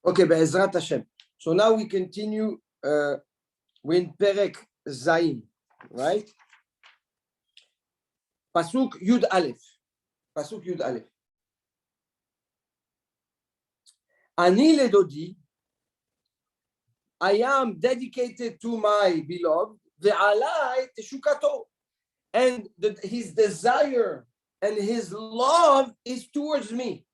Okay, Be'ezrat Hashem. So now we continue with Perek Zayin, right? Pasuk Yud Aleph. Pasuk Yud Aleph. Ani ledodi, I am dedicated to my beloved, ve'alai teshukato, and his desire and his love is towards me.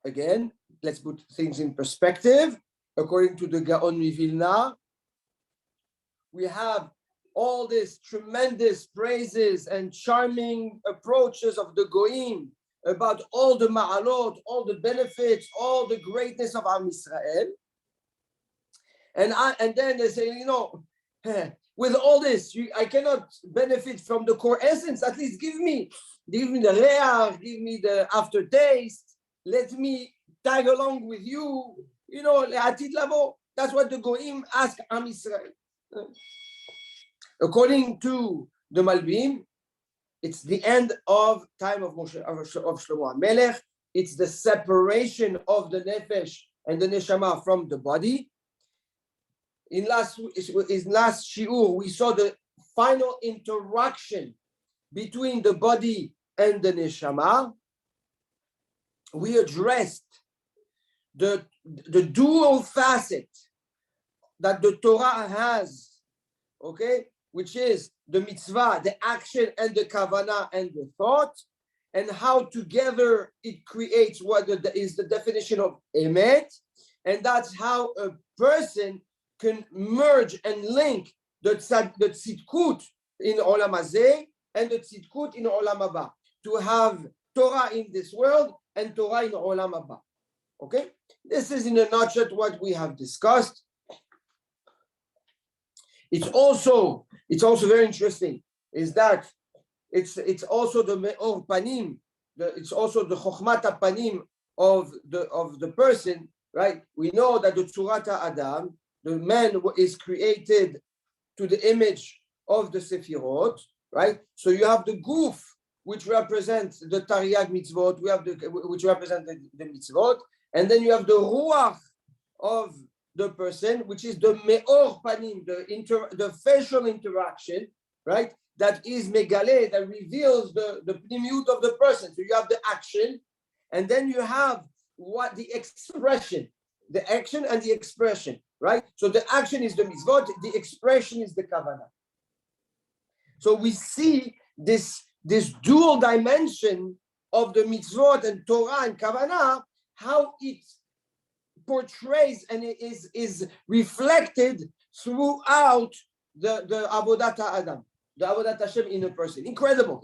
Again, let's put things in perspective. According to the Gaon Mivilna, we have all these tremendous praises and charming approaches of the Goim about all the ma'alot, all the benefits, all the greatness of Am Yisrael. And then they say, with all this, I cannot benefit from the core essence. At least give me the reach, give me the aftertaste. Let me tag along with you. Le'atid lavo. That's what the Goim ask Am Yisrael. According to the Malbim, it's the end of time of Shlomo HaMelech. It's the separation of the nefesh and the neshama from the body. In last shiur, we saw the final interaction between the body and the neshama. We addressed the dual facet that the Torah has, okay, which is the mitzvah, the action, and the kavanah and the thought, and how together it creates what is the definition of emet, and that's how a person can merge and link the tzidkut in olam hazeh and the tzidkut in olam haba, to have Torah in this world and Torah in olam haba. Okay, this is in a nutshell what we have discussed. It's also very interesting is that it's also the me'or panim, it's also the chokhmat panim of the person, right? We know that the tzurat Adam, the man is created to the image of the Sefirot, right? So you have the guf, which represents the Tariag mitzvot, which represent the mitzvot, and then you have the ruach of the person, which is the me'or panim, the facial interaction, right? That is megale, that reveals the pnimiut of the person. So you have the action, and then you have the expression, the action and the expression, right? So the action is the mitzvot, the expression is the kavanah. So we see this dual dimension of the mitzvot and Torah and kavanah, how it portrays and it is reflected throughout the avodat Adam, the avodat Hashem in a person. Incredible.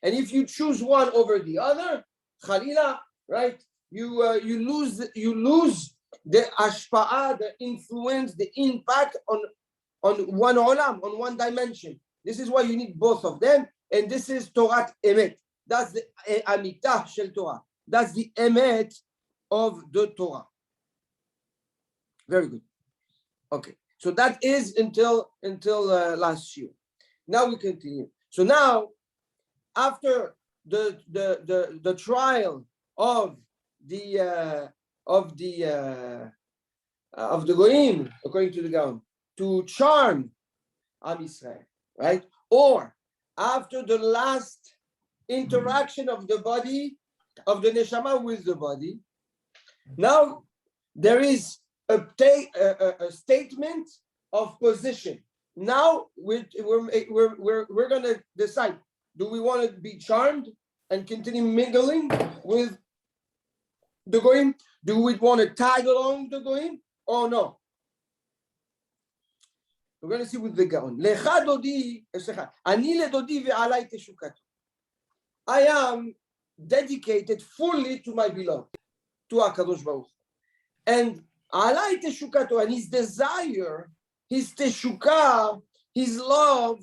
And if you choose one over the other, Khalila, right? You lose the ashpa'ah, the influence, the impact on one olam, on one dimension. This is why you need both of them, and this is Torah emet. That's the amitah shel Torah. That's the emet of the Torah. Very good. Okay, so that is until last year. Now we continue. So now, after the trial of the Goyim, according to the Gaon, to charm Am Yisrael, right? Or after the last interaction of the body, of the neshama with the body, now there is a statement of position. Now we're going to decide: do we want to be charmed and continue mingling with the Goyim? Do we want to tag along the Goyim or no? We're going to see with the Gaon. I am dedicated fully to my beloved, to HaKadosh Baruch Hu. And alai teshukato, and his desire, his teshukah, his love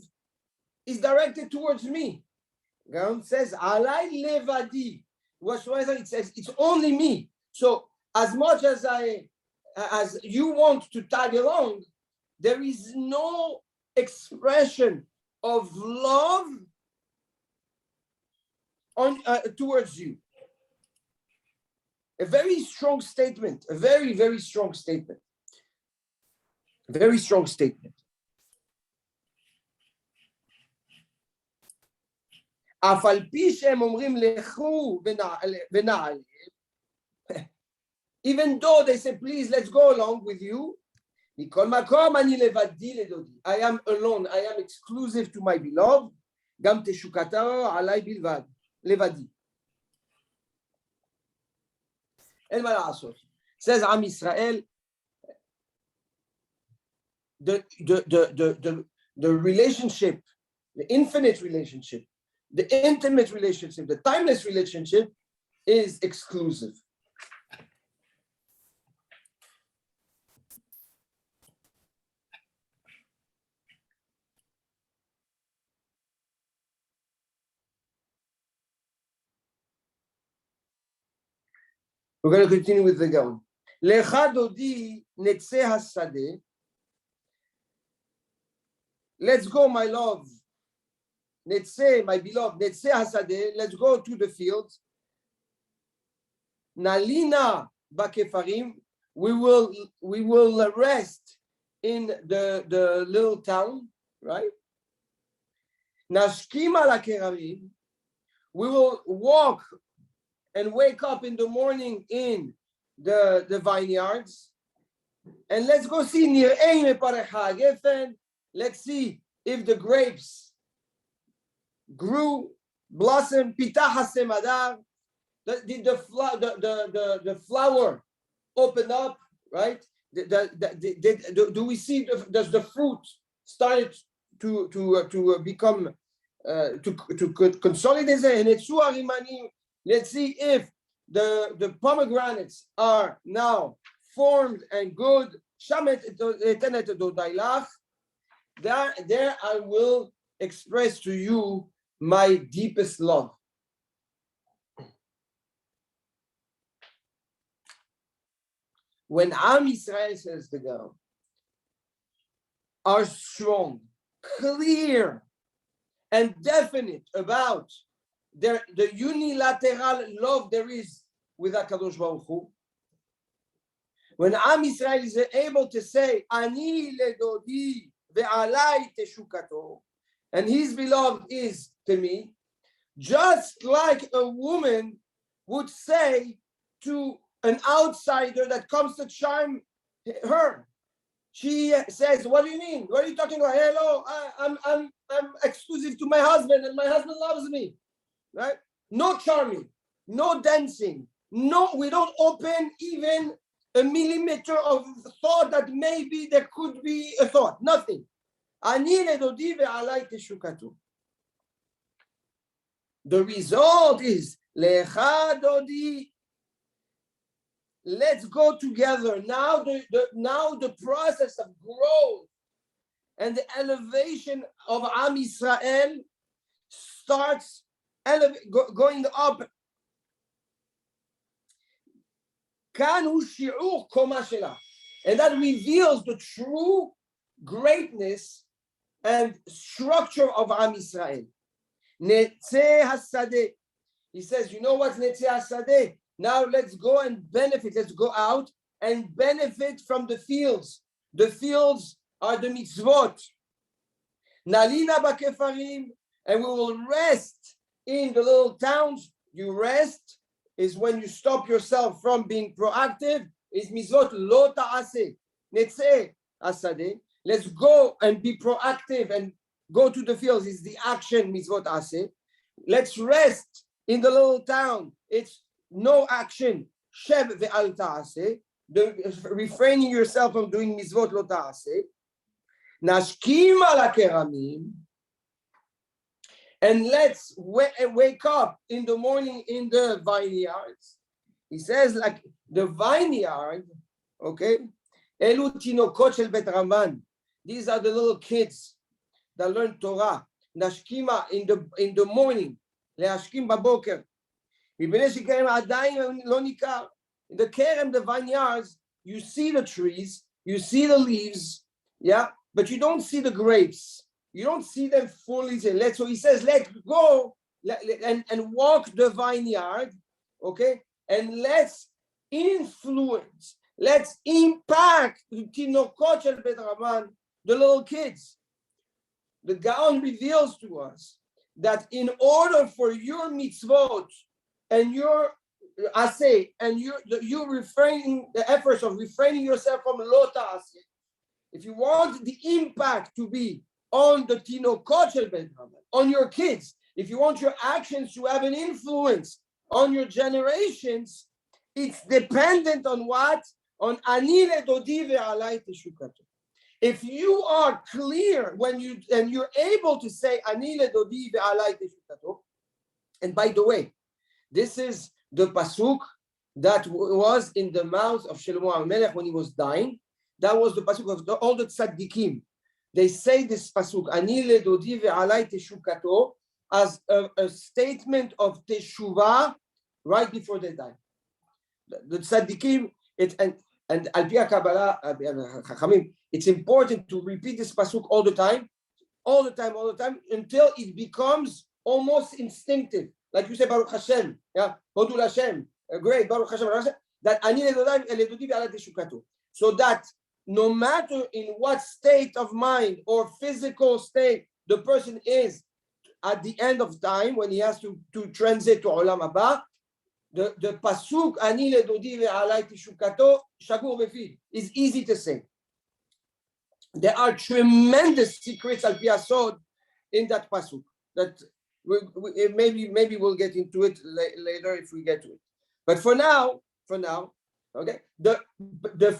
is directed towards me. Gaon says, alai levadi. It says, it's only me. So as much as you want to tag along, there is no expression of love towards you. A very strong statement, a very, very strong statement. Very strong statement. Even though they say, please, let's go along with you. I am alone, I am exclusive to my beloved. Says Am Israel, the relationship, the infinite relationship, the intimate relationship, the timeless relationship is exclusive. We're going to continue with the Gaon. Lecha dodi netze hasadeh. Let's go, my love. Netze, my beloved. Netze hasadeh. Let's go to the fields. Nalina bakefarim. We will rest in the little town, right? Nashkim ala keramim. We will walk and wake up in the morning in the vineyards. And let's go see Nir'ei meparecha gefen. Let's see if the grapes grew, blossomed, pitah hasemadar. Did the flower open up, right? Do we see, does the fruit start to become, to consolidate? Let's see if the pomegranates are now formed and good. There I will express to you my deepest love. When Am Yisrael, says the girl, are strong, clear, and definite about the unilateral love there is with HaKadosh Baruch Hu, when Am Yisrael is able to say, Ani ledodi ve'alai teshukato, and his beloved is to me, just like a woman would say to an outsider that comes to charm her. She says, what do you mean? What are you talking about? Hello, I'm exclusive to my husband and my husband loves me. Right? No charming, no dancing, no, we don't open even a millimeter of thought that maybe there could be a thought, nothing. The result is, Lecha dodi. Let's go together. Now the process of growth and the elevation of Am Yisrael starts going up. And that reveals the true greatness and structure of Am Yisrael. He says, you know what Netzeh Hasadeh? Now let's go and benefit. Let's go out and benefit from the fields. The fields are the mitzvot. Nalina bakefarim, and we will rest in the little towns. You rest is when you stop yourself from being proactive. Is mitzvot lo ta'aseh. Netzeh hasadeh. Let's go and be proactive and go to the fields. Is the action mitzvot aseh. Let's rest in the little town. It's no action. Sheb ve'al ta'aseh. Refraining yourself from doing mitzvot lo ta'aseh. Nashkim ala keramim. And let's wake up in the morning in the vineyards. He says, like the vineyard, okay? Elu tinokot shel bet Raman. These are the little kids that learn Torah. Nashkima in the morning. Leashkim baboker. In the kerem, the vineyards, you see the trees, you see the leaves, yeah, but you don't see the grapes. You don't see them fully. So he says, let's go and walk the vineyard, okay? And let's influence, let's impact the little kids. The Gaon reveals to us that in order for your mitzvot and your asay and you refraining the efforts of refraining yourself from lo ta'aseh, if you want the impact to be on the tinokot shel bet Raman, on your kids, if you want your actions to have an influence on your generations, it's dependent on what? On ani ledodi ve'alai teshukato. If you are clear when you're able to say ani ledodi ve'alai teshukato, and by the way, this is the pasuk that was in the mouth of Shlomo HaMelech when he was dying. That was the pasuk of all the tzaddikim. They say this pasuk ani ledodi ve'alai teshukato as a statement of teshuvah right before they die. The tzaddikim, and al pi Kabbalah, it's important to repeat this pasuk all the time, until it becomes almost instinctive. Like you say, Baruch Hashem, yeah, Hodul Hashem, great, Baruch Hashem, that ani ledodi ve'alai teshukato. So that no matter in what state of mind or physical state the person is at the end of time, when he has to transit to Olam Haba, the pasuk ani ledodi ve'alai teshukato shagur befi is easy to say. There are tremendous secrets al pi asod in that pasuk that maybe we'll get into it later if we get to it. But for now, okay, the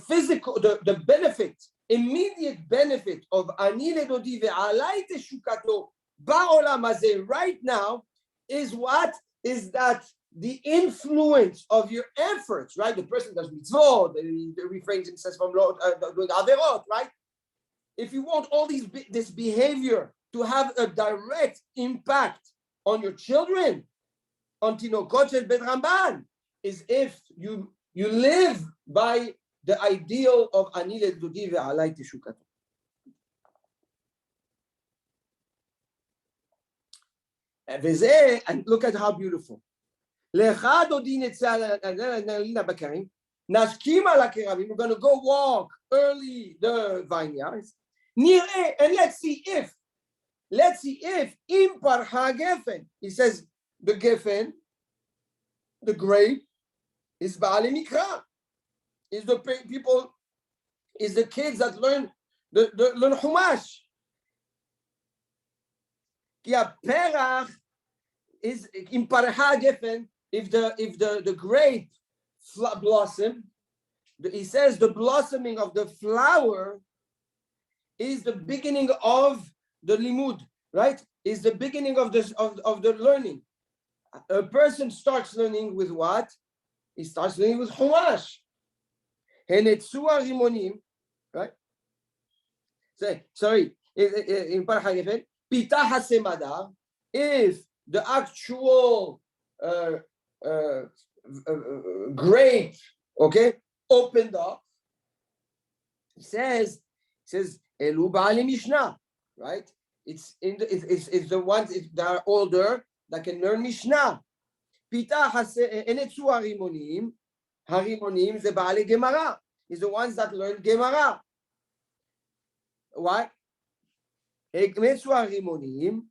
physical, the benefit, immediate benefit of ani ledodi ve'alai teshukato ba'olam hazeh right now is what? Is that the influence of your efforts, right? The person does mitzvot, he refrains himself from doing averot, right? If you want all this behavior to have a direct impact on your children, on tinokot shel bet Ramban, is if you live by the ideal of ani ledodi ve'alai teshukato. And look at how beautiful. We're going to go walk early the vineyards. And let's see if impar ha-gefen. He says the gefen, the grape, is ba'alei mikra. Is the people, is the kids that learn learn Chumash. Ki ha-perach is impar ha-gefen. If the grape blossom, he says the blossoming of the flower is the beginning of the limud, right? Is the beginning of the learning. A person starts learning with what? He starts learning with Chumash. Henetzu rimonim, right? Sorry, in Parach Pitah hasemadar, if the actual grape, okay, opened up. It says Elu Ba'alei Mishnah, right? It's the ones that are older that can learn Mishnah. Pitah enetzu harimonim ze Ba'alei Gemara. Is the ones that learn Gemara. Why? Enetzu harimonim.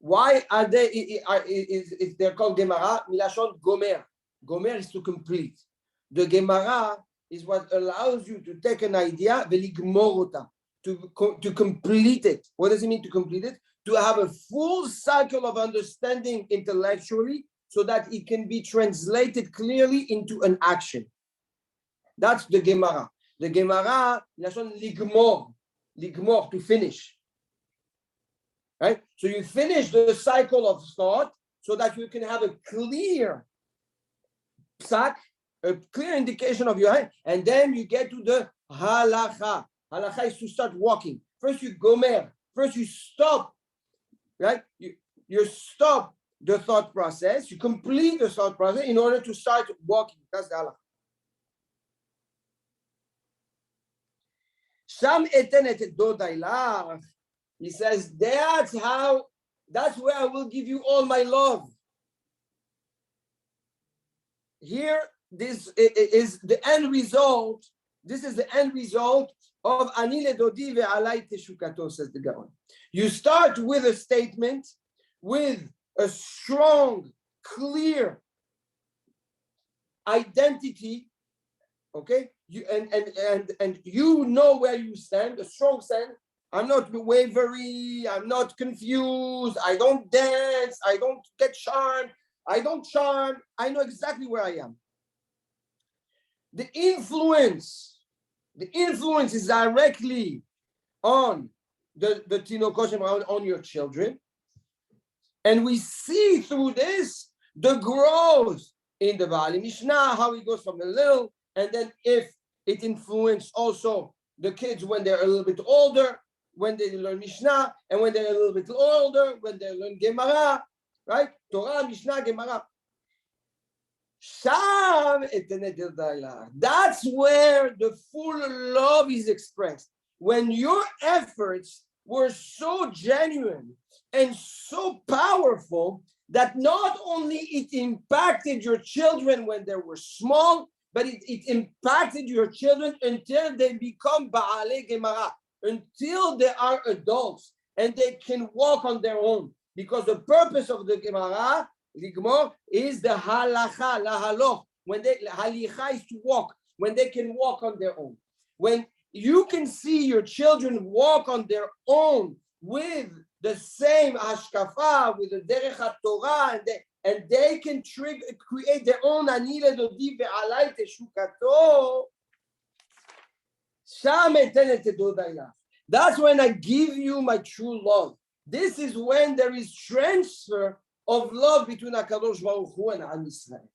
Why are they? Is they're called Gemara? Milashon Gomer. Gomer is to complete. The Gemara is what allows you to take an idea, veligmorota, to complete it. What does it mean to complete it? To have a full cycle of understanding intellectually, so that it can be translated clearly into an action. That's the Gemara. The Gemara, milashon ligmor, to finish. Right? So you finish the cycle of thought so that you can have a clear psak, a clear indication of your hand, and then you get to the halacha. Halacha is to start walking. First you gomer. First you stop, right? You stop the thought process. You complete the thought process in order to start walking. That's the halacha. Sham eten et dodailach. He says, that's where I will give you all my love. here, this is the end result. This is the end result of Ani ledodi ve'alai teshukato, says the Gaon. You start with a statement with a strong, clear identity, okay? You and you know where you stand, a strong stand. I'm not wavery, I'm not confused, I don't dance, I don't get charmed, I don't charm, I know exactly where I am. The influence is directly on the tinokos on your children. And we see through this the growth in the Bali Mishnah, how it goes from a little, and then if it influenced also the kids when they're a little bit older, when they learn Mishnah, and when they're a little bit older, when they learn Gemara, right? Torah, Mishnah, Gemara. That's where the full love is expressed. When your efforts were so genuine and so powerful that not only it impacted your children when they were small, but it impacted your children until they become Ba'alei Gemara, until they are adults and they can walk on their own. Because the purpose of the Gemara, Ligmor, is the halacha, lahaloch. When they halicha is to walk, when they can walk on their own. When you can see your children walk on their own with the same hashkafa, with the derech HaTorah, and they can create their own ani ledodi ve'alai teshukato. That's when I give you my true love. This is when there is transfer of love between HaKadosh Baruch Hu and Am Yisrael.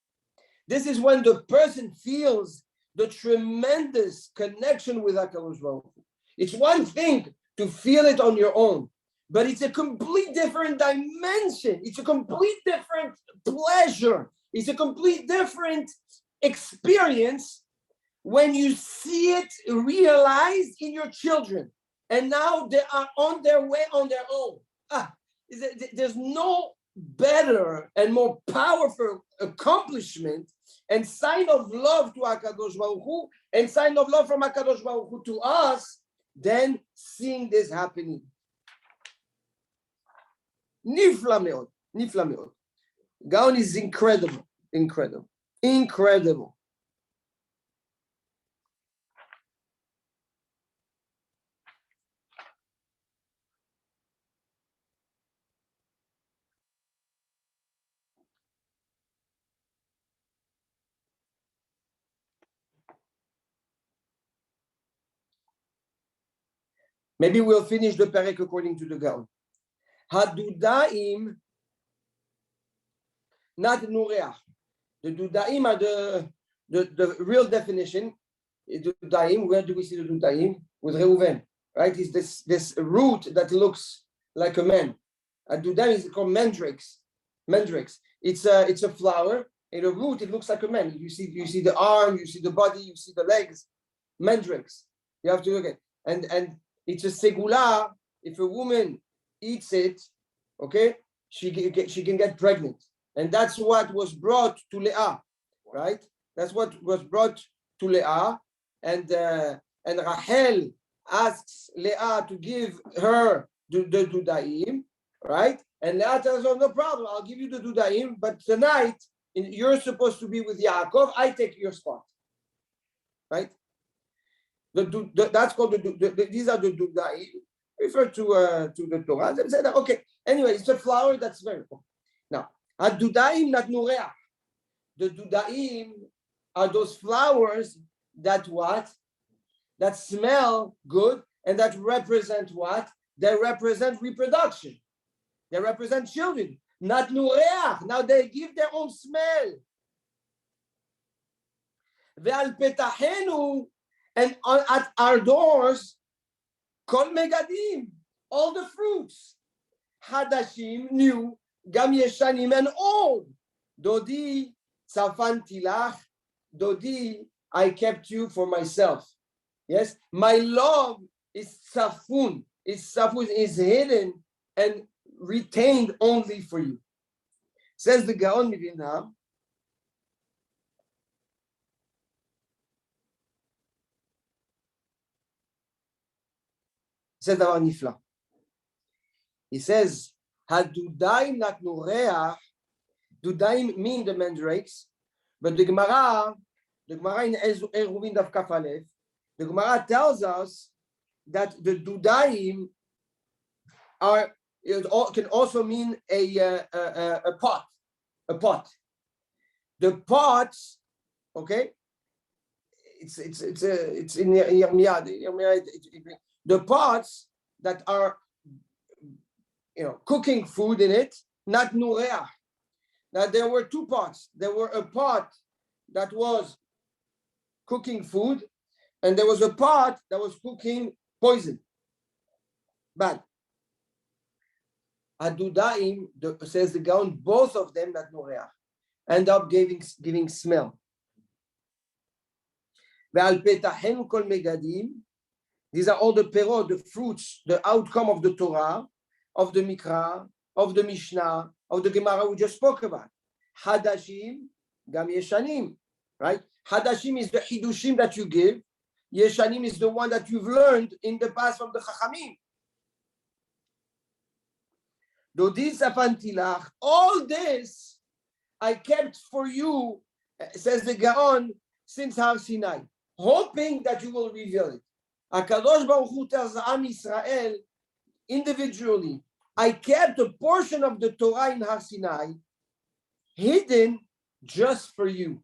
This is when the person feels the tremendous connection with HaKadosh Baruch Hu. It's one thing to feel it on your own, but it's a complete different dimension. It's a complete different pleasure. It's a complete different experience when you see it realized in your children. And now they are on their way on their own. There's no better and more powerful accomplishment and sign of love to HaKadosh Baruch Hu and sign of love from HaKadosh Baruch Hu to us than seeing this happening. Nifla meod, nifla meod. Gaon is incredible, incredible, incredible. Maybe we'll finish the perek according to the Gaon. Hadudaim, not nureach. The dudaim are the real definition. Dudaim, where do we see the dudaim? With Reuven, right? Is this root that looks like a man. A dudaim is called mandrakes. Mandrakes. It's a flower. In a root, it looks like a man. You see the arm, you see the body, you see the legs. Mandrakes. You have to look at. And it's a segula. If a woman eats it, okay, she can get pregnant. And that's what was brought to Leah, right? That's what was brought to Leah. And Rachel asks Leah to give her the dudaim, right? And Leah tells her, no problem, I'll give you the dudaim, but tonight you're supposed to be with Yaakov, I take your spot, right? That's called these are the dudaim, refer to the Torah. They say that, okay, anyway, it's a flower that's very important. Now, dudaim not nureach. The dudaim are those flowers that what? That smell good and that represent what? They represent reproduction. They represent children. Not nureach. Now they give their own smell. Ve'al petachenu, and at our doors, kol megadim, all the fruits. Hadashim, new, gam yeshanim, and old. Dodi, tzafanti lach. Dodi, I kept you for myself. Yes, my love is tzafun. Is hidden and retained only for you. Says the Gaon Mivilna, says דבר נפלא. He says, הדודאים נתנו ריח, דודאים mean the mandrakes, but the Gemara in Eruvin Daf Kaf Aleph, the Gemara tells us that the dudaim can also mean a pot. The pots, okay, it's in Yirmiyah. The pots that are, cooking food in it, not nureah. Now there were two pots. There were a pot that was cooking food, and there was a pot that was cooking poison. Bad. Adudaim, says the Gaon, both of them that nureah end up giving smell. These are all the perot, the fruits, the outcome of the Torah, of the Mikra, of the Mishnah, of the Gemara we just spoke about. Hadashim, Gam Yeshanim, right? Hadashim is the Hidushim that you give. Yeshanim is the one that you've learned in the past from the Chachamim. All this I kept for you, says the Gaon, since Har Sinai, hoping that you will reveal it. HaKadosh Baruch Hu tells Am Yisrael individually, I kept a portion of the Torah in Har Sinai hidden just for you.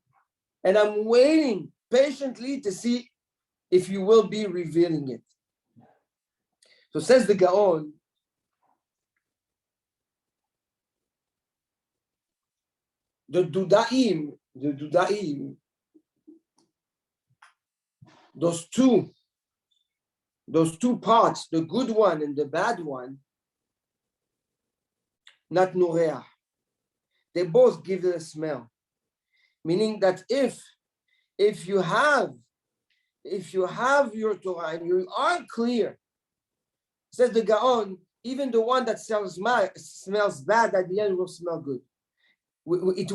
And I'm waiting patiently to see if you will be revealing it. So says the Gaon, the Dudaim, those two parts, the good one and the bad one, not nureah. They both give it a smell. Meaning that if you have your Torah and you are clear, says the Gaon, even the one that smells bad at the end will smell good.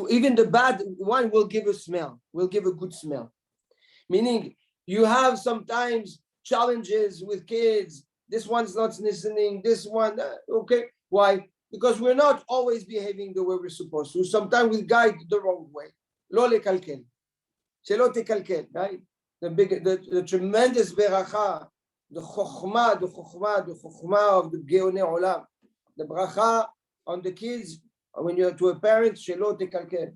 Even the bad one will give a smell, will give a good smell. Meaning you have sometimes challenges with kids. This one's not listening. This one, okay. Why? Because we're not always behaving the way we're supposed to. Sometimes we guide the wrong way. Lo lekalkel. Shelo tekalkel, right? The tremendous beracha, the chokhmah of the Geonei Olam. The bracha on the kids, when you're to a parent, shelo tekalkel.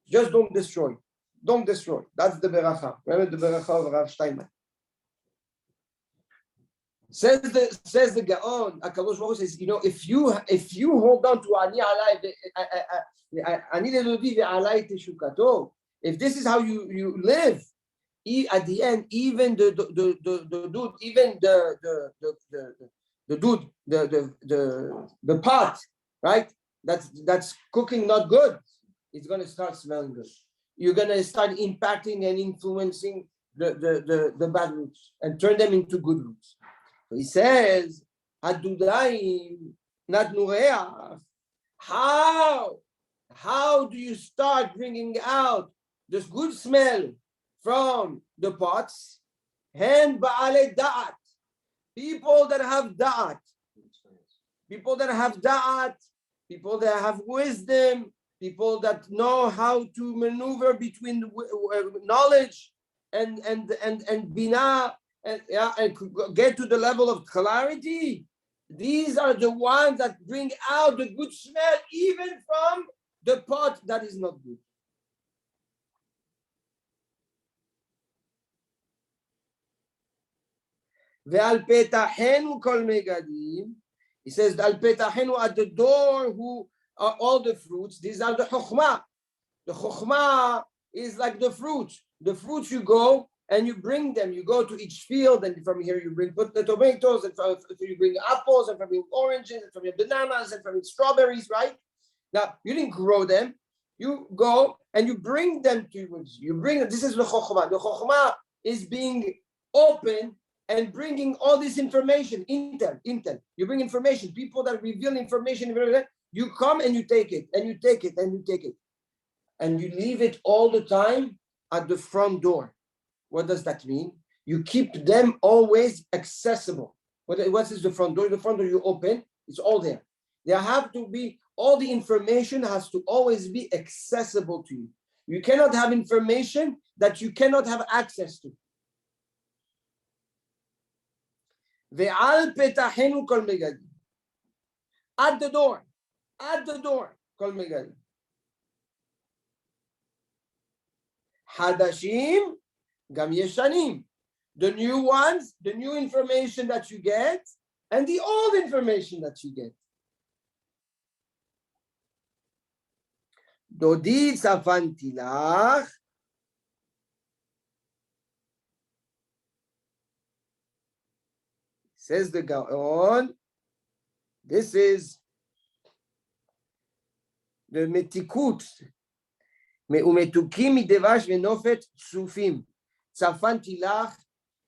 Just don't destroy. Don't destroy. That's the beracha. Remember the beracha of Rav Steinman. Says the Gaon, HaKadosh Baruch Hu says, if you hold on to ani lelodi ve'alai teshukato, if this is how you live, at the end, even the pot, right? That's cooking not good. It's going to start smelling good. You're going to start impacting and influencing the bad roots and turn them into good roots. So he says, Hadudaim, not nureah. How do you start bringing out this good smell from the pots? Hen ba'ale da'at. People that have da'at. People that have wisdom. People that know how to maneuver between knowledge and binah. And get to the level of clarity. These are the ones that bring out the good smell even from the pot that is not good. Ve'al petachenu kol megadim. He says, al petachenu, at the door, who are all the fruits. These are the chokhmah. The chokhmah is like the fruits. The fruits you go and you bring them. You go to each field, and from here you bring the tomatoes, and from you bring apples, and from here oranges, and from here bananas, and from here strawberries, right? Now, you didn't grow them. You go and you bring them to you. This is the chokhmah. The chokhmah is being open and bringing all this information, intel. You bring information, people that reveal information, you come and you take it, and you take it, and you take it. And you leave it all the time at the front door. What does that mean? You keep them always accessible. What is the front door? The front door you open, it's all there. There have to be, all the information has to always be accessible to you. You cannot have information that you cannot have access to. Ve'al petachenu kol megadim. At the door, kol megadim. Hadashim gam yeshanim. The new ones, the new information that you get, and the old information that you get. Dodi tzafanti lach. Says the Gaon, this is the metikut. Umetukim midevash venofet tsufim. Tzafanti lach.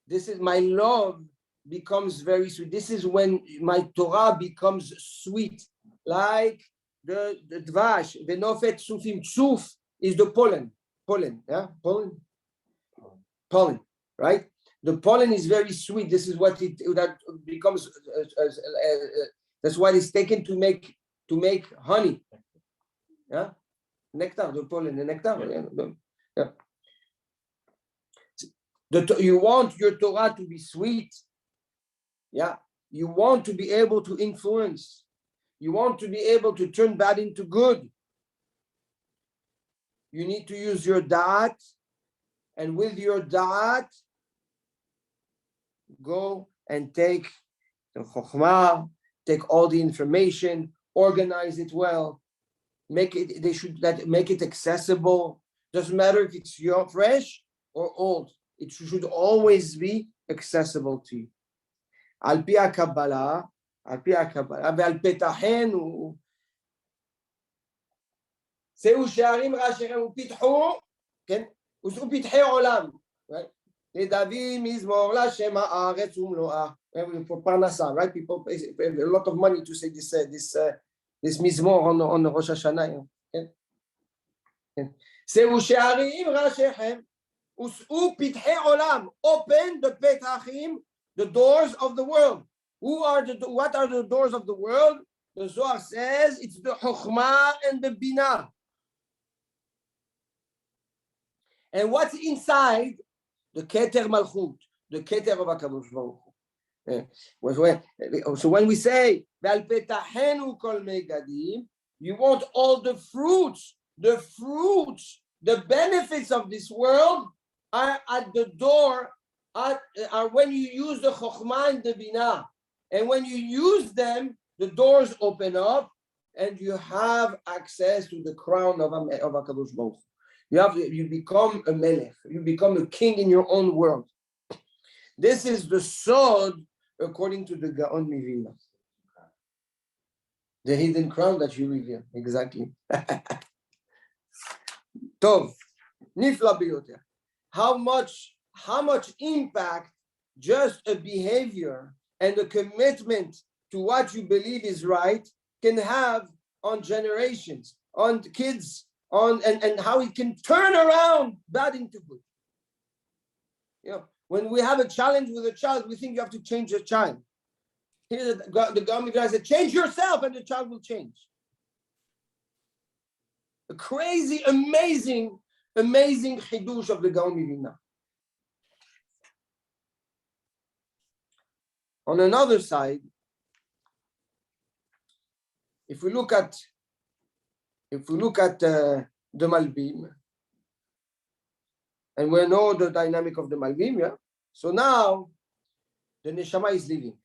This is my love becomes very sweet. This is when my Torah becomes sweet, like the dvash. Venofet tsufim. Tsuf is the pollen. Yeah, pollen, right? The pollen is very sweet. This is what that becomes. That's why it's taken to make honey. Yeah, nectar, the pollen, the nectar. Yeah. You want your Torah to be sweet. Yeah, you want to be able to influence. You want to be able to turn bad into good. You need to use your da'at, and with your da'at, go and take the chokhmah, take all the information, organize it well, make it accessible. Doesn't matter if it's fresh or old. It should always be accessible to you. Al pi HaKabbalah, ve'al petachenu. Shir HaShirim upitchu, כן? ופתחי עולם. לדוד מזמור לשם הארץ ומלואה. For parnasa, right? People pay a lot of money to say this mizmor on Rosh Hashanah. Seu she'arim rashechem. Us'u pitchei olam. Open the petachim, the doors of the world. What are the doors of the world? The Zohar says it's the chokhmah and the binah. And what's inside? The Keter Malchut, the Keter of HaKadosh Baruch Hu. So when we say Ve'al petachenu kol megadim, you want all the fruits, the benefits of this world are at the door, are when you use the Chokhmah and the Binah. And when you use them, the doors open up and you have access to the crown of HaKadosh Baruch Hu. You become a melech. You become a king in your own world. This is the sword according to the Gaon Mivilna. The hidden crown that you reveal. Exactly. Tov. Nifla biyoter. How much impact just a behavior and a commitment to what you believe is right can have on generations, on kids, and how it can turn around bad into good. You know, when we have a challenge with a child, we think you have to change the child. Here the government guy said, change yourself and the child will change. A crazy, amazing chidush of the Gaon Mivilna. On another side, if we look at the Malbim, and we know the dynamic of the Malbim, yeah? So now the Neshama is leaving.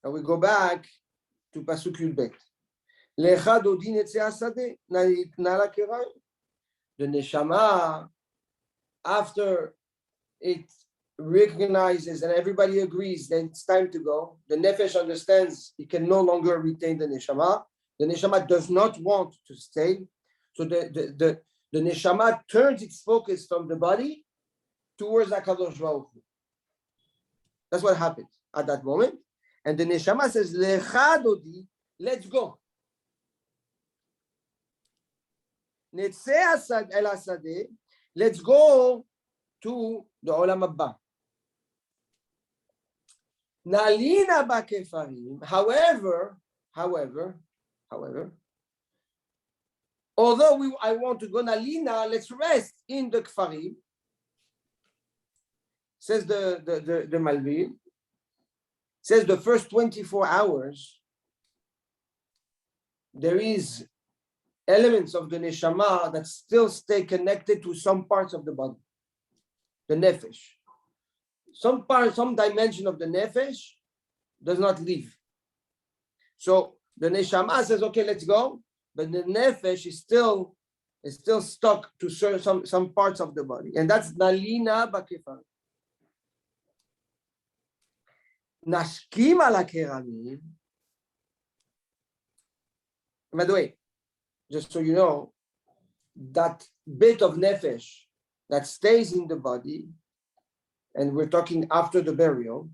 And we go back to Pasuk Yud Bet. Lecha dodi netzeh hasadeh, na'ala kerai. The Neshama, after it recognizes and everybody agrees that it's time to go, the Nefesh understands it can no longer retain the Neshama. The Neshama does not want to stay. So the Neshama turns its focus from the body towards HaKadosh Baruch Hu. That's what happens at that moment. And the Neshama says, Lecha dodi, let's go. Netzeh el hasadeh, let's go to the Olam Abba. Nalina bakefarim. However, although I want to go nalina, let's rest in the kfarim. Says the Malvi. Says the first 24 hours, there is elements of the neshama that still stay connected to some parts of the body, the nefesh. Some dimension of the nefesh does not leave. So the neshama says, okay, let's go, but the nefesh is still stuck to some parts of the body, and that's nalina bakefar. Nashkim ala keramim. By the way, just so you know, that bit of nefesh that stays in the body, and we're talking after the burial,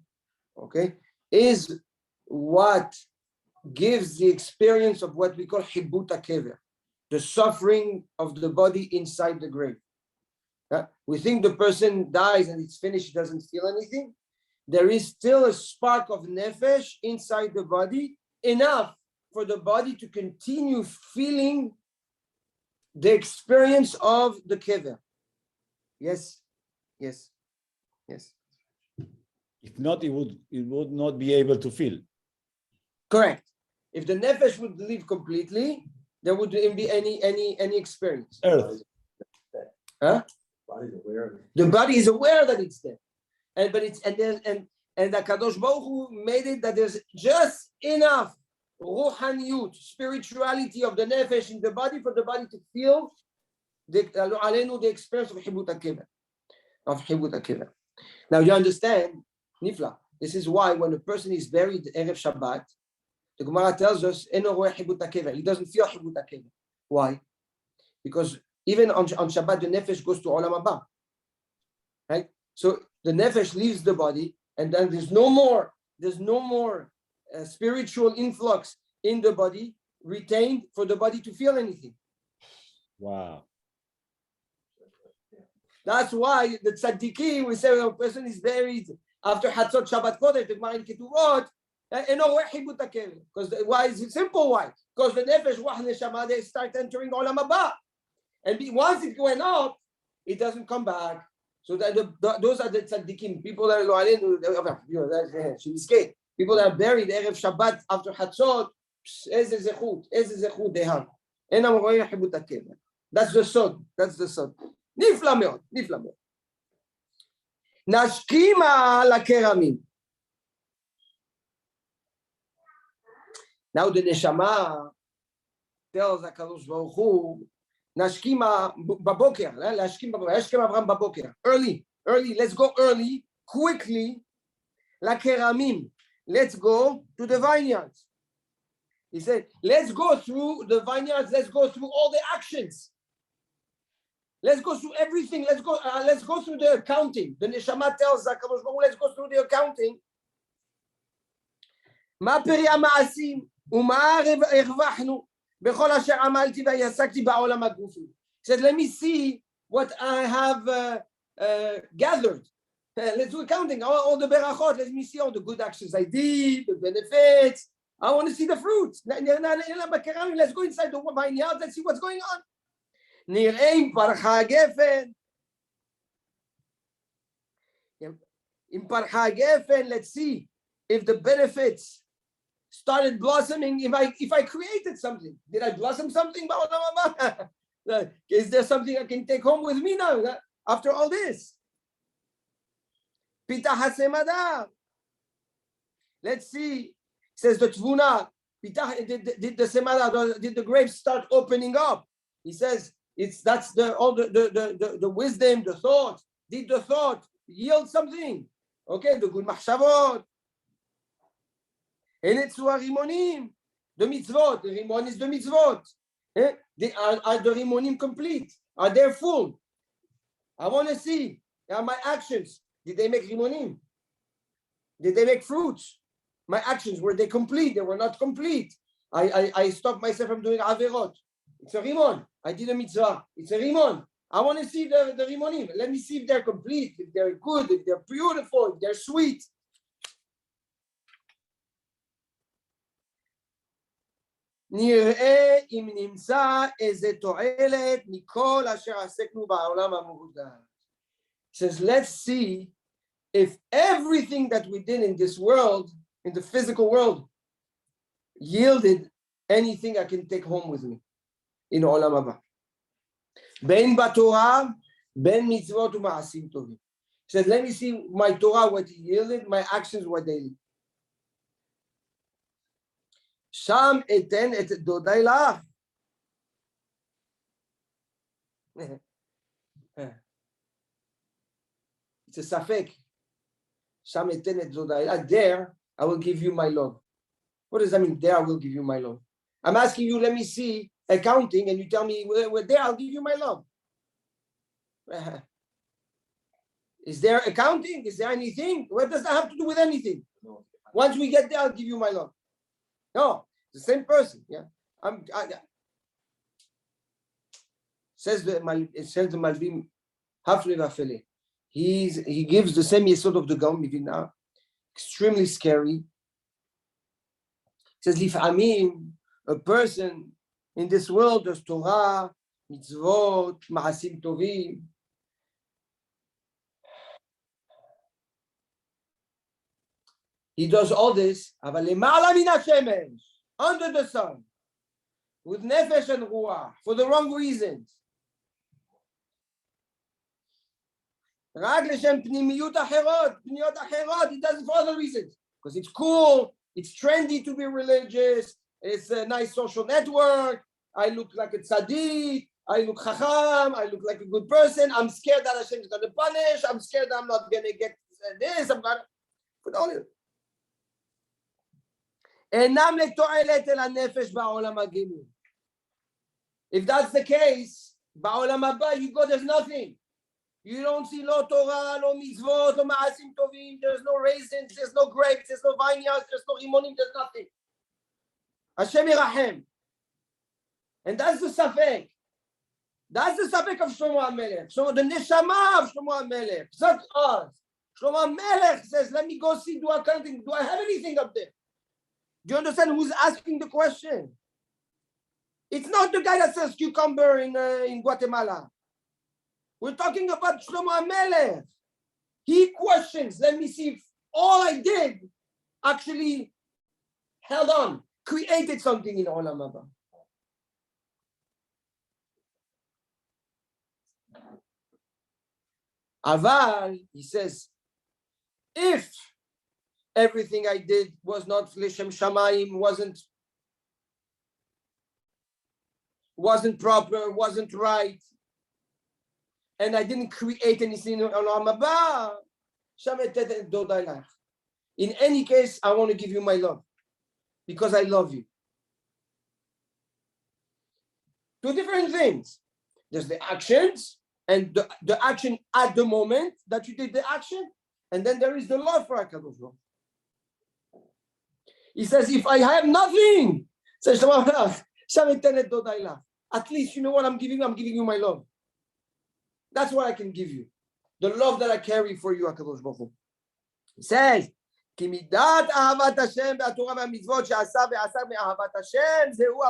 okay, is what gives the experience of what we call hibut hakever, the suffering of the body inside the grave. We think the person dies and it's finished, he doesn't feel anything. There is still a spark of nefesh inside the body, enough for the body to continue feeling the experience of the kever. Yes. If not, it would not be able to feel. Correct. If the nefesh would leave completely, there wouldn't be any experience. Earth. Huh? The body is aware that it's there. And the Kadosh Baruch Hu made it that there's just enough ruhaniyut, spirituality of the nefesh in the body for the body to feel the experience of hibut hakever. Now you understand, Nifla. This is why when a person is buried Erev Shabbat, the Gemara tells us he doesn't feel hibut hakever. Why? Because even on Shabbat the nefesh goes to Olam Haba, right? So the nefesh leaves the body, and then there's no more spiritual influx in the body retained for the body to feel anything. Wow. That's why the tzaddikim, we say when a person is buried after Hatzot Shabbat Kodesh, the Gemara in Ketuvot, because why is it simple? Why? Because the nefesh, ruach, neshama, they start entering Olam Haba, and once it went up, it doesn't come back. So that those are the tzaddikim, people that are people that are buried Erev Shabbat after Hatzot. Eze zechut they have. That's the sod. Nifla meod. Nashkima lakeramim. Now the neshama tells HaKadosh Baruch Hu, Nashkima baboker, Nashkim Abraham baboker. Early, let's go early, quickly. Lakeramim, let's go to the vineyards. He said, let's go through the vineyards, let's go through all the actions. Let's go through everything. Let's go through the accounting. The neshama tells HaKadosh Baruch Hu, let's go through the accounting. Ma peri ha'ma'asim u'ma hervachnu bechol asher amalti v'yasakti ba'olam ha'gufi. He said, let me see what I have gathered. Let's do accounting. All the berachot. Let me see all the good actions I did, the benefits. I want to see the fruits. Let's go inside the vineyard. Let's see what's going on. נראה אם פרחה הגפן. אם פרחה הגפן, let's see if the benefits started blossoming. If I created something, did I blossom something? Is there something I can take home with me now after all this? Pitah hasemada. Let's see. Says the Tvuna. Did the semada? Did the grapes start opening up? He says. That's the wisdom, the thought. Did the thought yield something? Okay, the good machshavot. Eletzu harimonim, the mitzvot. The rimon is the mitzvot. Are the rimonim complete? Are they full? I want to see. Are my actions? Did they make rimonim? Did they make fruits? My actions, were they complete? They were not complete. I stopped myself from doing averot. It's a rimon. I did a mitzvah. It's a rimon. I want to see the rimonim. Let me see if they're complete, if they're good, if they're beautiful, if they're sweet. נראה אם נמצא איזה תועלת מכל אשר עסקנו בעולם המעודן. Says, let's see if everything that we did in this world, in the physical world, yielded anything I can take home with me in העולם הבא. בין בתורה, בין מצוות ומעשים טובים. Said, let me see my Torah, what it yielded, my actions, what they did. שם אתן את דודי לך. It's a ספק. שם אתן את דודי לך. There, I will give you my love. What does that mean? There, I will give you my love. I'm asking you, let me see accounting, and you tell me, well, there, I'll give you my love. Is there accounting? Is there anything? What does that have to do with anything? Once we get there, I'll give you my love. No, the same person. Yeah, says the Malbim Hafle Vafele. He gives the same yesod of the Gaon Mivina. Extremely scary. Says Lif'amim, a person in this world does Torah, mitzvot, ma'asim tovim. He does all this, אבל למעלה מן השמש, under the sun, with nefesh and ruach, for the wrong reasons. רק לשם פנימיות אחרות, פניות אחרות, he does it for other reasons. Because it's cool, it's trendy to be religious, it's a nice social network, I look like a tzaddik, I look chacham, I look like a good person, I'm scared that Hashem is going to punish, I'm scared that I'm not going to get this, I'm going to... Put all it. אינם לתועלת אל הנפש בעולם הגילוי. If that's the case, בעולם הבא, you go, there's nothing. You don't see no Torah, no mitzvot, no ma'asim tovim, there's no raisins, there's no grapes, there's no vineyards, there's no rimonim, there's nothing. Hashem yirachem. And that's the safek. That's the safek of Shlomo HaMelech. So the neshama of Shlomo HaMelech. It's not us. Shlomo HaMelech says, let me go see, do accounting, do I have anything up there? Do you understand who's asking the question? It's not the guy that sells cucumber in Guatemala. We're talking about Shlomo HaMelech. He questions, let me see if all I did actually held on, created something in Olam Haba. Aval, he says, if everything I did was not Lishem Shamayim, wasn't proper, wasn't right, and I didn't create anything in Olam Haba, in any case, I want to give you my love because I love you. Two different things. There's the actions and the action at the moment that you did the action, and then there is the love for HaKadosh Baruch Hu. He says, if I have nothing, says at least you know what I'm giving you my love. That's what I can give you. The love that I carry for you, HaKadosh Baruch Hu. He says, כי מידת אהבת השם והתורה והמצוות שעשה ועשה מאהבת השם, זהו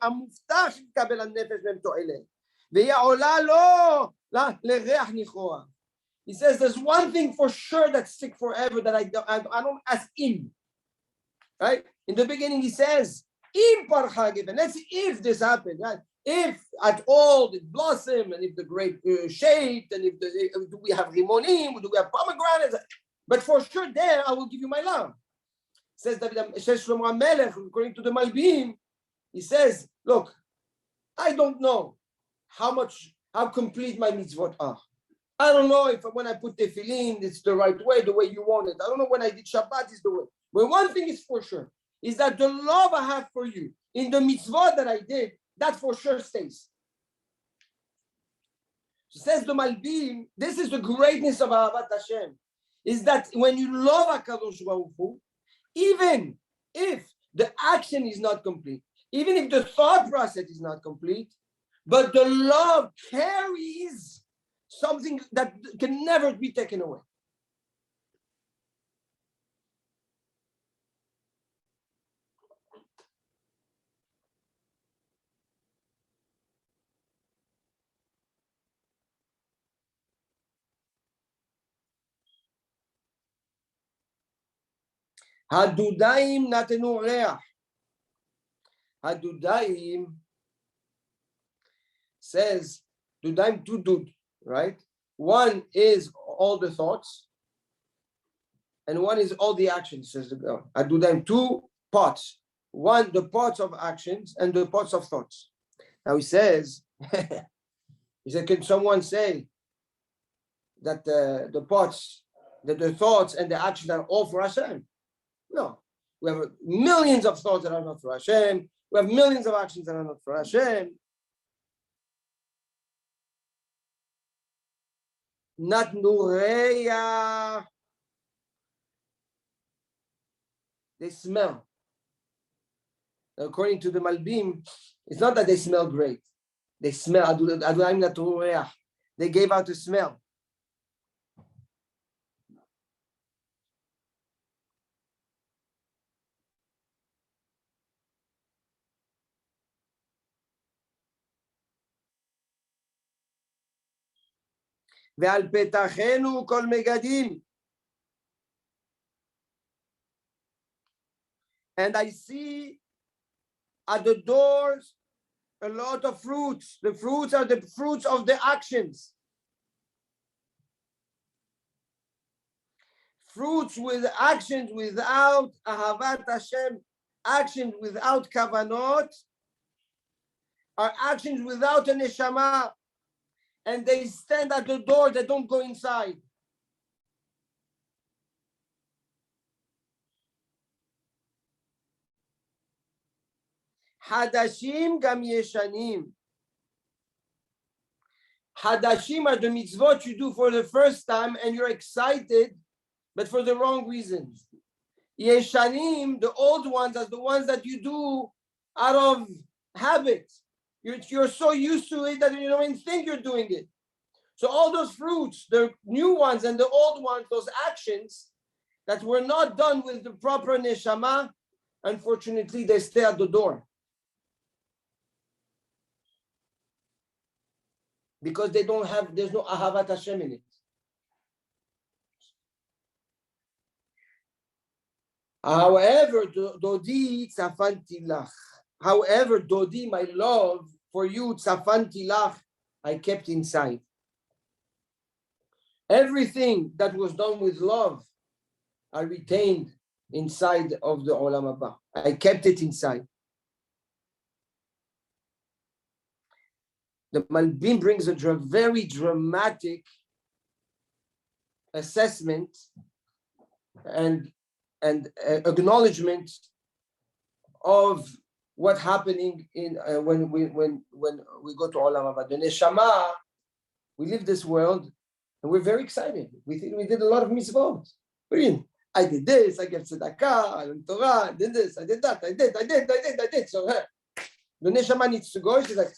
המובטח שתקבל הנפש והם תועלת. והיא עולה לו לריח ניחוח. He says, there's one thing for sure that's stick forever that I don't ask him. Right? In the beginning he says, im parcha given. Let's see if this happened. Right? If at all it blossom, and if the grape shaped, and if do we have rimonim, do we have pomegranates? But for sure there, I will give you my love. Says Shlomo HaMelech, according to the Malbim, he says, look, I don't know how complete my mitzvot are. I don't know if when I put tefillin, it's the right way, the way you want it. I don't know when I did Shabbat is the way. But one thing is for sure, is that the love I have for you in the mitzvot that I did, that for sure stays. So says the Malbim, this is the greatness of Ahavat Hashem, is that when you love HaKadosh Baruch Hu, even if the action is not complete, even if the thought process is not complete, but the love carries something that can never be taken away. Hadudaim natenu reach. Hadudaim says, dudaim two dud, right? One is all the thoughts, and one is all the actions, says the God. Hadudaim, two parts. One, the parts of actions and the parts of thoughts. Now he says, he said, can someone say that the parts, that the thoughts and the actions are all for Hashem? No. We have millions of thoughts that are not for Hashem. We have millions of actions that are not for Hashem. Not nureya. They smell. According to the Malbim, it's not that they smell great. They smell. They gave out a smell. ועל פתחנו כל מגדים. And I see at the doors a lot of fruits. The fruits are the fruits of the actions. Fruits with actions without Ahavat Hashem, actions without Kavanot, are actions without a Neshama. And they stand at the door, they don't go inside. Hadashim gam yeshanim. Hadashim are the mitzvot you do for the first time and you're excited, but for the wrong reasons. Yeshanim, the old ones, are the ones that you do out of habit. You're so used to it that you don't even think you're doing it. So all those fruits, the new ones and the old ones, those actions that were not done with the proper neshama, unfortunately, they stay at the door. Because they don't have, there's no Ahavat Hashem in it. However, Dodi tzafanti lach. However, Dodi, my love for you, tzafanti lach, I kept inside. Everything that was done with love, I retained inside of the Olam Haba. I kept it inside. The Malbim brings a very dramatic assessment and acknowledgement of what's happening in when we go to Olam Haba. The Neshama, we live this world and we're very excited. We think we did a lot of mitzvot. Brilliant. I did this, I gave tzedakah, I learned Torah, I did this, I did that, I did. So the Neshama needs to go. She's like,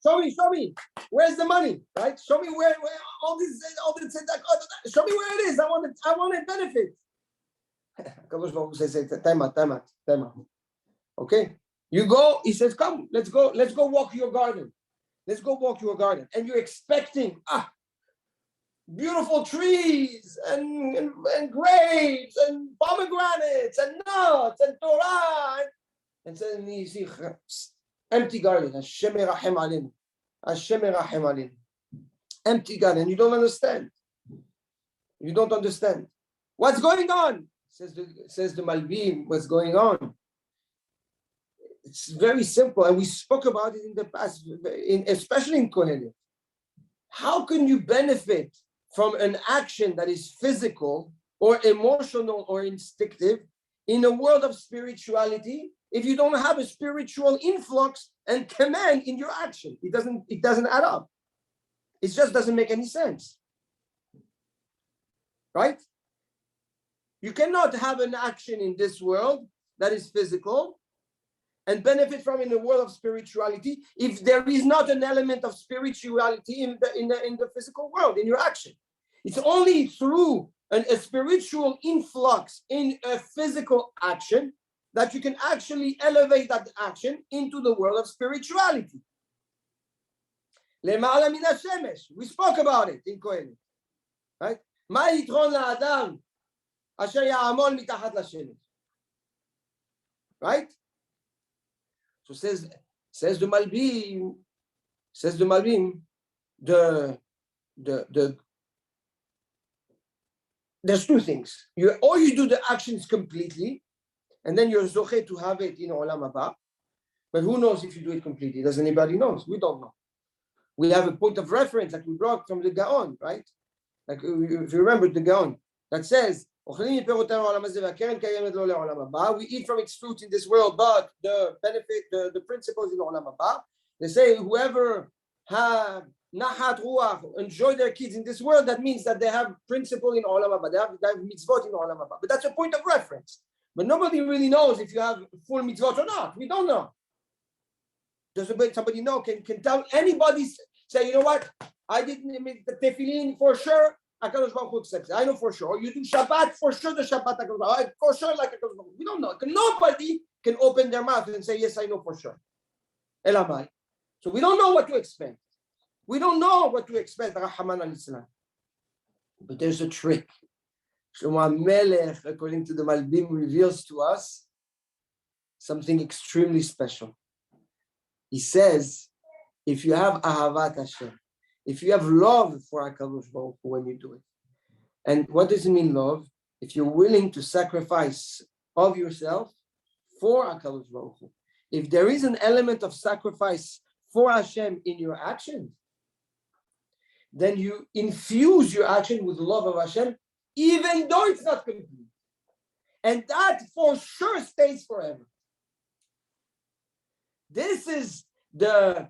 show me, where's the money, right? Show me where all this tzedakah, show me where it is. I want to benefit. Kadosh Baruch Hu says, time out. Okay, you go. He says, come, let's go walk your garden. Let's go walk your garden, and you're expecting beautiful trees and grapes and pomegranates and nuts and Torah, and suddenly you see empty garden. Hashem erachem aleinu. Hashem erachem aleinu. Empty garden. You don't understand. You don't understand what's going on. Says the Malbim, what's going on? It's very simple, and we spoke about it in the past, especially in Kohelet. How can you benefit from an action that is physical or emotional or instinctive in a world of spirituality if you don't have a spiritual influx and command in your action? It doesn't add up. It just doesn't make any sense. Right? You cannot have an action in this world that is physical and benefit from in the world of spirituality if there is not an element of spirituality in the physical world, in your action. It's only through a spiritual influx in a physical action that you can actually elevate that action into the world of spirituality. Lema'ala min hashemesh. We spoke about it in Kohelet, right? Ma yitron la'adam אשר יעמול מתחת לשמש. Right? So says the Malbim, there's two things. You do the actions completely, and then you're zoche to have it in Olam Haba. But who knows if you do it completely? Does anybody know? We don't know. We have a point of reference that we brought from the Gaon, right? Like if you remember the Gaon that says, we eat from its fruit in this world, but the benefit, the principles in Olam Haba. They say whoever have nahat ruach, enjoy their kids in this world, that means that they have principle in Olam Haba. They have mitzvot in Olam Haba. But that's a point of reference. But nobody really knows if you have full mitzvot or not. We don't know. Does somebody know? Can tell anybody, say, you know what? I didn't make the tefillin for sure. HaKadosh Baruch Hu accepts it. I know for sure. You do Shabbat, for sure the Shabbat HaKadosh Baruch Hu. For sure, like HaKadosh Baruch Hu. We don't know. Nobody can open their mouth and say, yes, I know for sure. Elamai. So we don't know what to expect. We don't know what to expect, Rahman al-Islam. But there's a trick. Shlomo Melech, according to the Malbim, reveals to us something extremely special. He says, if you have Ahavat Hashem, if you have love for HaKadosh Baruch Hu when you do it. And what does it mean, love? If you're willing to sacrifice of yourself for HaKadosh Baruch Hu. If there is an element of sacrifice for Hashem in your actions, then you infuse your action with love of Hashem, even though it's not complete. And that for sure stays forever. This is the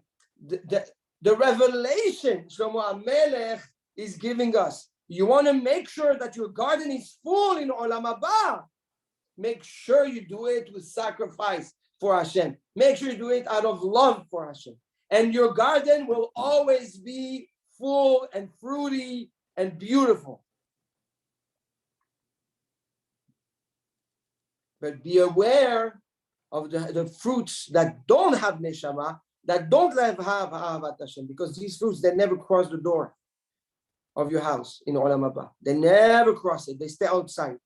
revelation Shlomo HaMelech is giving us. You want to make sure that your garden is full in Olam Haba. Make sure you do it with sacrifice for Hashem. Make sure you do it out of love for Hashem. And your garden will always be full and fruity and beautiful. But be aware of the fruits that don't have neshama, that don't have Ahavat Hashem, because these fruits, they never cross the door of your house in Olam Haba. They never cross it. They stay outside.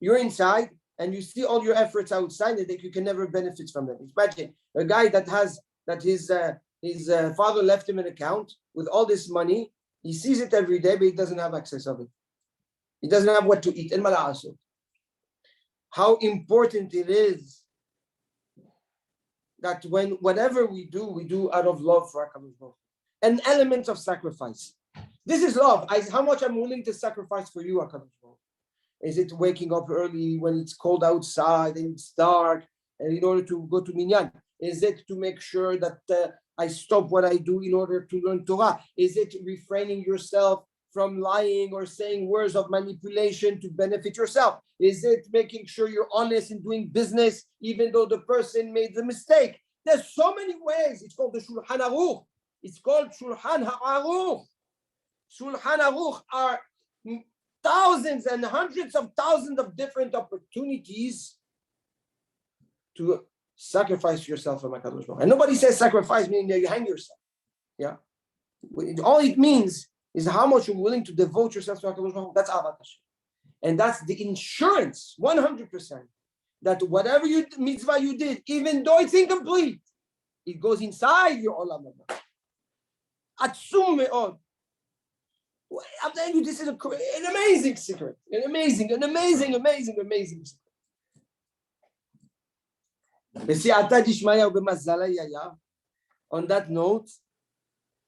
You're inside and you see all your efforts outside and that you can never benefit from them. Imagine a guy that his father left him an account with all this money. He sees it every day, but he doesn't have access of it. He doesn't have what to eat. How important it is that whatever we do out of love for HaKadosh Baruch Hu. An element of sacrifice. This is love. How much I'm willing to sacrifice for you, HaKadosh Baruch Hu. Is it waking up early when it's cold outside and it's dark, and in order to go to Minyan? Is it to make sure that I stop what I do in order to learn Torah? Is it refraining yourself from lying or saying words of manipulation to benefit yourself? Is it making sure you're honest in doing business even though the person made the mistake? There's so many ways. It's called the Shulchan Aruch. It's called Shulchan Aruch. Shulchan Aruch are thousands and hundreds of thousands of different opportunities to sacrifice yourself for HaKadosh Baruch Hu. And nobody says sacrifice meaning that you hang yourself. Yeah. All it means is how much you're willing to devote yourself to HaKadosh Baruch Hu. That's Ahavat Hashem. And that's the insurance, 100%, that whatever mitzvah you did, even though it's incomplete, it goes inside your Olam Haba. Atzum me'od. I'm telling you, this is an amazing secret. An amazing secret. On that note,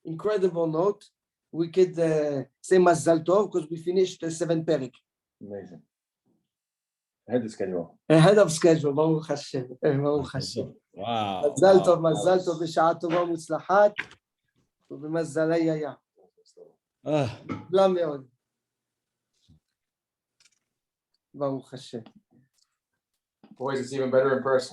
incredible note, we could say Mazal Tov because we finished the 7th Perik. Amazing. Ahead of schedule. Baruch Hashem. Baruch Hashem. Wow. Mazal Tov, בשעה טובה ומוצלחת, ובמזלה יהיה. כולם מאוד. Baruch Hashem. Boys, it's even better in person.